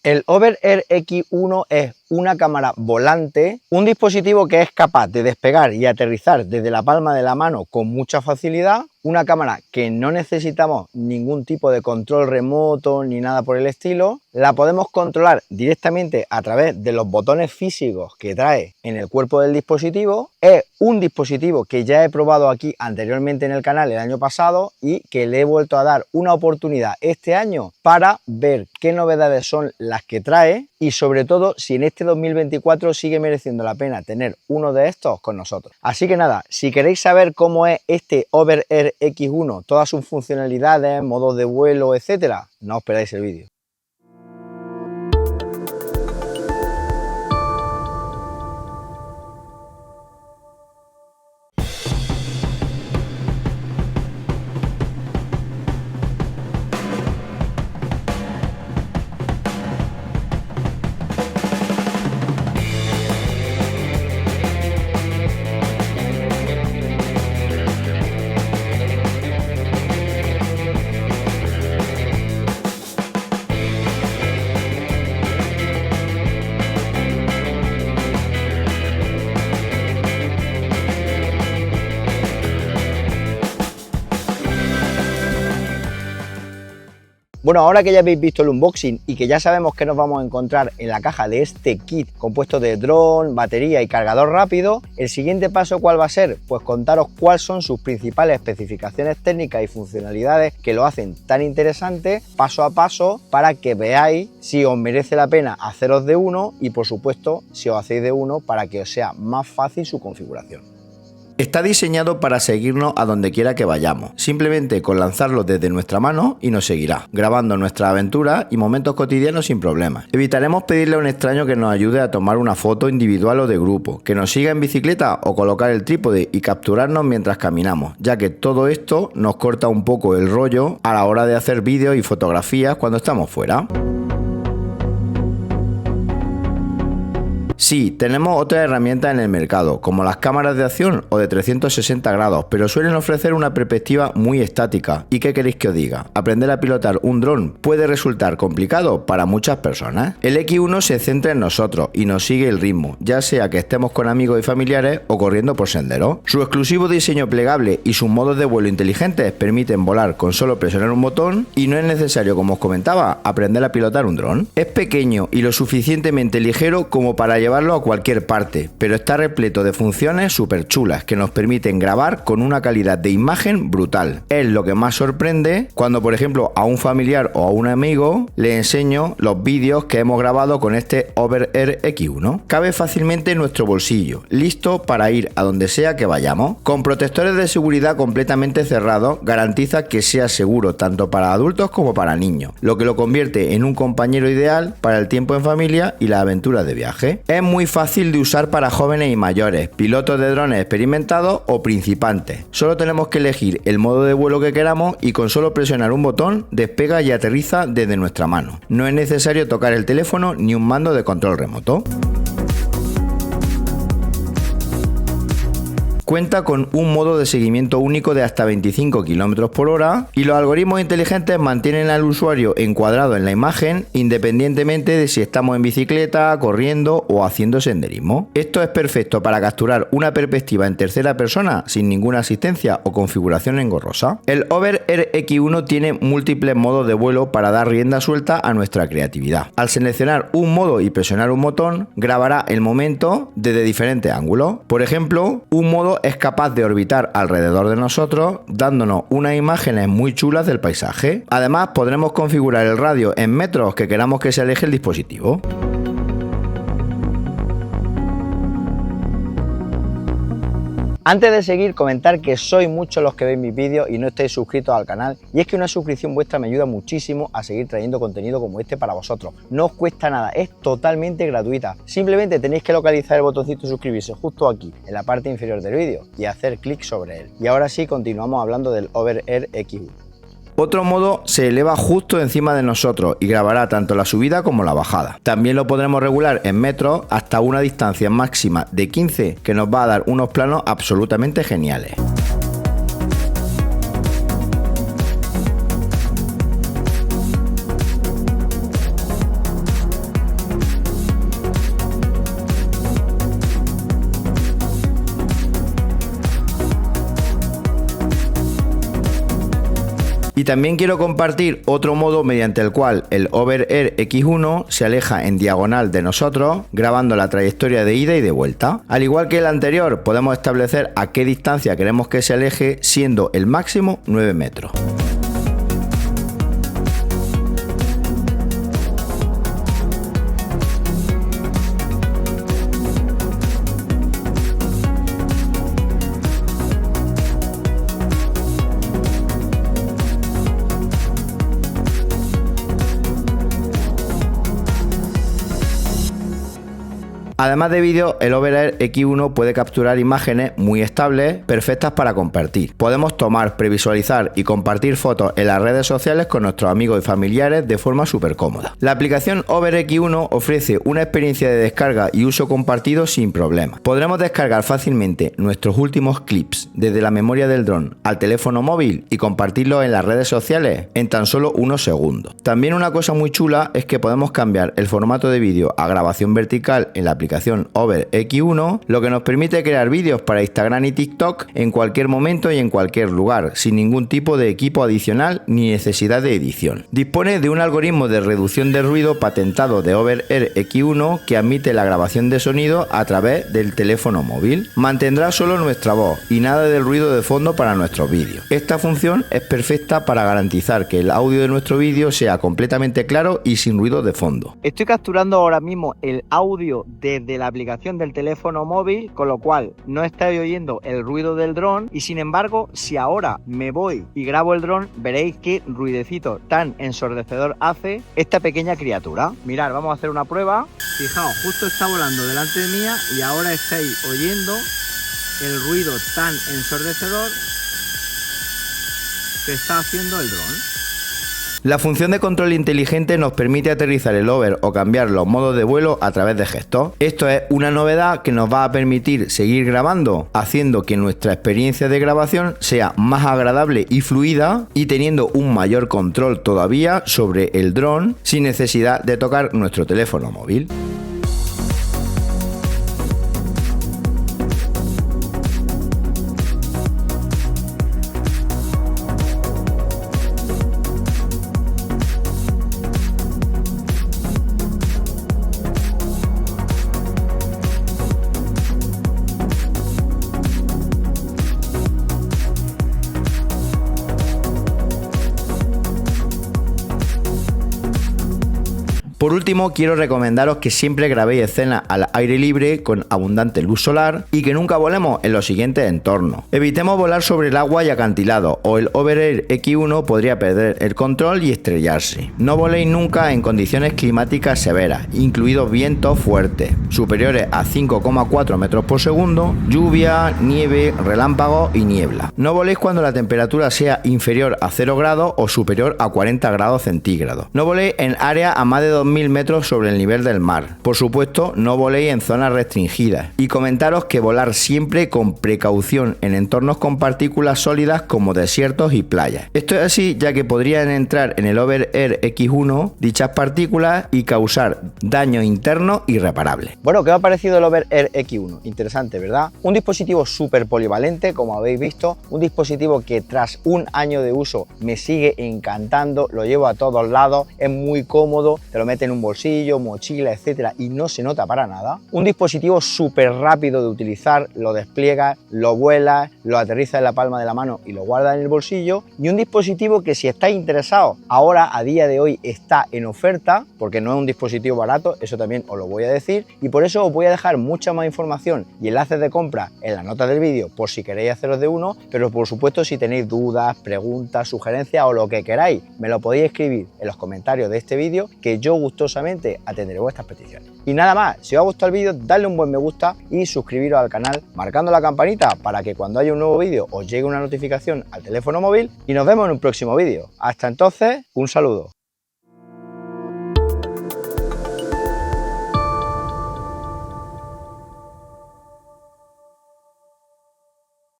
El Overair X1 es una cámara volante, un dispositivo que es capaz de despegar y aterrizar desde la palma de la mano con mucha facilidad, una cámara que no necesitamos ningún tipo de control remoto ni nada por el estilo, la podemos controlar directamente a través de los botones físicos que trae en el cuerpo del dispositivo. Es un dispositivo que ya he probado aquí anteriormente en el canal el año pasado y que le he vuelto a dar una oportunidad este año para ver qué novedades son las que trae y sobre todo si en este 2024 sigue mereciendo la pena tener uno de estos con nosotros. Así que nada, si queréis saber cómo es este Overair X1, todas sus funcionalidades, modos de vuelo, etcétera, no os perdáis el vídeo. Bueno, ahora que ya habéis visto el unboxing y que ya sabemos que nos vamos a encontrar en la caja de este kit compuesto de dron, batería y cargador rápido, el siguiente paso ¿cuál va a ser? Pues contaros cuáles son sus principales especificaciones técnicas y funcionalidades que lo hacen tan interesante paso a paso para que veáis si os merece la pena haceros de uno y por supuesto si os hacéis de uno para que os sea más fácil su configuración. Está diseñado para seguirnos a donde quiera que vayamos, simplemente con lanzarlo desde nuestra mano y nos seguirá, grabando nuestras aventuras y momentos cotidianos sin problemas. Evitaremos pedirle a un extraño que nos ayude a tomar una foto individual o de grupo, que nos siga en bicicleta o colocar el trípode y capturarnos mientras caminamos, ya que todo esto nos corta un poco el rollo a la hora de hacer vídeos y fotografías cuando estamos fuera. Sí, tenemos otras herramientas en el mercado, como las cámaras de acción o de 360 grados, pero suelen ofrecer una perspectiva muy estática. ¿Y qué queréis que os diga? Aprender a pilotar un dron puede resultar complicado para muchas personas. El X1 se centra en nosotros y nos sigue el ritmo, ya sea que estemos con amigos y familiares o corriendo por senderos. Su exclusivo diseño plegable y sus modos de vuelo inteligentes permiten volar con solo presionar un botón y no es necesario, como os comentaba, aprender a pilotar un dron. Es pequeño y lo suficientemente ligero como para llevarlo a cualquier parte, pero está repleto de funciones súper chulas que nos permiten grabar con una calidad de imagen brutal. Es lo que más sorprende cuando, por ejemplo, a un familiar o a un amigo le enseño los vídeos que hemos grabado con este Overair X1. Cabe fácilmente en nuestro bolsillo, listo para ir a donde sea que vayamos. Con protectores de seguridad completamente cerrados, garantiza que sea seguro tanto para adultos como para niños, lo que lo convierte en un compañero ideal para el tiempo en familia y las aventuras de viaje. Es muy fácil de usar para jóvenes y mayores, pilotos de drones experimentados o principiantes. Solo tenemos que elegir el modo de vuelo que queramos y con solo presionar un botón despega y aterriza desde nuestra mano. No es necesario tocar el teléfono ni un mando de control remoto. Cuenta con un modo de seguimiento único de hasta 25 km por hora y los algoritmos inteligentes mantienen al usuario encuadrado en la imagen independientemente de si estamos en bicicleta, corriendo o haciendo senderismo. Esto es perfecto para capturar una perspectiva en tercera persona sin ninguna asistencia o configuración engorrosa. El Overair X1 tiene múltiples modos de vuelo para dar rienda suelta a nuestra creatividad. Al seleccionar un modo y presionar un botón, grabará el momento desde diferentes ángulos. Por ejemplo, un modo es capaz de orbitar alrededor de nosotros, dándonos unas imágenes muy chulas del paisaje. Además, podremos configurar el radio en metros que queramos que se aleje el dispositivo. Antes de seguir, comentar que sois muchos los que veis mis vídeos y no estáis suscritos al canal, y es que una suscripción vuestra me ayuda muchísimo a seguir trayendo contenido como este para vosotros. No os cuesta nada, es totalmente gratuita. Simplemente tenéis que localizar el botoncito de suscribirse justo aquí, en la parte inferior del vídeo, y hacer clic sobre él. Y ahora sí, continuamos hablando del Overair X1. Otro modo se eleva justo encima de nosotros y grabará tanto la subida como la bajada. También lo podremos regular en metros hasta una distancia máxima de 15 que nos va a dar unos planos absolutamente geniales. Y también quiero compartir otro modo mediante el cual el Over Air X1 se aleja en diagonal de nosotros, grabando la trayectoria de ida y de vuelta. Al igual que el anterior, podemos establecer a qué distancia queremos que se aleje, siendo el máximo 9 metros. Además de vídeo, el Over Air X1 puede capturar imágenes muy estables, perfectas para compartir. Podemos tomar, previsualizar y compartir fotos en las redes sociales con nuestros amigos y familiares de forma súper cómoda. La aplicación Over X1 ofrece una experiencia de descarga y uso compartido sin problemas. Podremos descargar fácilmente nuestros últimos clips desde la memoria del dron al teléfono móvil y compartirlos en las redes sociales en tan solo unos segundos. También una cosa muy chula es que podemos cambiar el formato de vídeo a grabación vertical en la aplicación Over X1, lo que nos permite crear vídeos para Instagram y TikTok en cualquier momento y en cualquier lugar, sin ningún tipo de equipo adicional ni necesidad de edición. Dispone de un algoritmo de reducción de ruido patentado de Over Air X1 que admite la grabación de sonido a través del teléfono móvil. Mantendrá solo nuestra voz y nada del ruido de fondo para nuestros vídeos. Esta función es perfecta para garantizar que el audio de nuestro vídeo sea completamente claro y sin ruido de fondo. Estoy capturando ahora mismo el audio desde la aplicación del teléfono móvil, con lo cual no estáis oyendo el ruido del dron, y sin embargo, si ahora me voy y grabo el dron, veréis qué ruidecito tan ensordecedor hace esta pequeña criatura. Mirad, vamos a hacer una prueba. Fijaos, justo está volando delante de mía y ahora estáis oyendo el ruido tan ensordecedor que está haciendo el dron. La función de control inteligente nos permite aterrizar el over o cambiar los modos de vuelo a través de gestos. Esto es una novedad que nos va a permitir seguir grabando, haciendo que nuestra experiencia de grabación sea más agradable y fluida y teniendo un mayor control todavía sobre el dron sin necesidad de tocar nuestro teléfono móvil. Por último, quiero recomendaros que siempre grabéis escenas al aire libre con abundante luz solar y que nunca volemos en los siguientes entornos. Evitemos volar sobre el agua y acantilados, o el Over Air X1 podría perder el control y estrellarse. No voléis nunca en condiciones climáticas severas, incluidos vientos fuertes, superiores a 5,4 metros por segundo, lluvia, nieve, relámpagos y niebla. No voléis cuando la temperatura sea inferior a 0 grados o superior a 40 grados centígrados. No voléis en áreas a más de 2000 metros sobre el nivel del mar. Por supuesto, no voléis en zonas restringidas. Y comentaros que volar siempre con precaución en entornos con partículas sólidas como desiertos y playas. Esto es así ya que podrían entrar en el Over Air X1 dichas partículas y causar daño interno irreparable. Bueno, ¿qué os ha parecido el Over Air X1? Interesante, ¿verdad? Un dispositivo súper polivalente, como habéis visto, un dispositivo que tras un año de uso me sigue encantando, lo llevo a todos lados, es muy cómodo, te lo metes en un bolsillo, mochila, etcétera, y no se nota para nada. Un dispositivo súper rápido de utilizar, lo despliegas, lo vuelas, lo aterrizas en la palma de la mano y lo guardas en el bolsillo. Y un dispositivo que, si estáis interesados, ahora a día de hoy está en oferta, porque no es un dispositivo barato, eso también os lo voy a decir, y por eso os voy a dejar mucha más información y enlaces de compra en las notas del vídeo por si queréis haceros de uno, pero por supuesto si tenéis dudas, preguntas, sugerencias o lo que queráis, me lo podéis escribir en los comentarios de este vídeo, que yo gustosamente atenderé vuestras peticiones. Y nada más, si os ha gustado el vídeo, dadle un buen me gusta y suscribiros al canal marcando la campanita para que cuando haya un nuevo vídeo os llegue una notificación al teléfono móvil, y nos vemos en un próximo vídeo. Hasta entonces, un saludo.